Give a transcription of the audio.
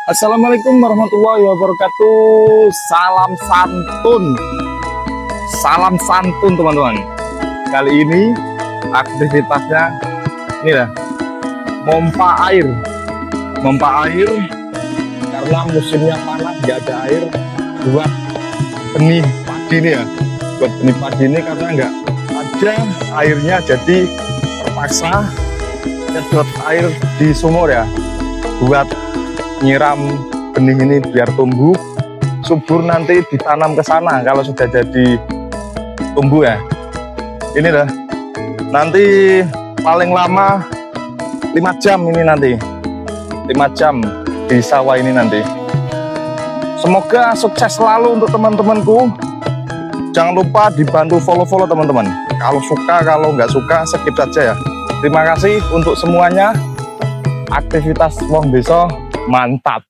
Assalamualaikum warahmatullahi wabarakatuh. Salam santun teman-teman. Kali ini aktivitasnya ini lah, mompa air karena musimnya panas, nggak ada air buat benih padi ini ya. Buat benih padi ini karena nggak ada airnya, jadi terpaksa nyedot air di sumur ya, buat nyiram benih ini biar tumbuh subur, nanti ditanam ke sana kalau sudah jadi tumbuh ya. Ini dah nanti paling lama 5 jam ini, nanti 5 jam di sawah ini nanti. Semoga sukses selalu untuk teman-temanku. Jangan lupa dibantu follow teman-teman. Kalau suka, kalau nggak suka skip saja ya. Terima kasih untuk semuanya. Aktivitas wong desa mantap.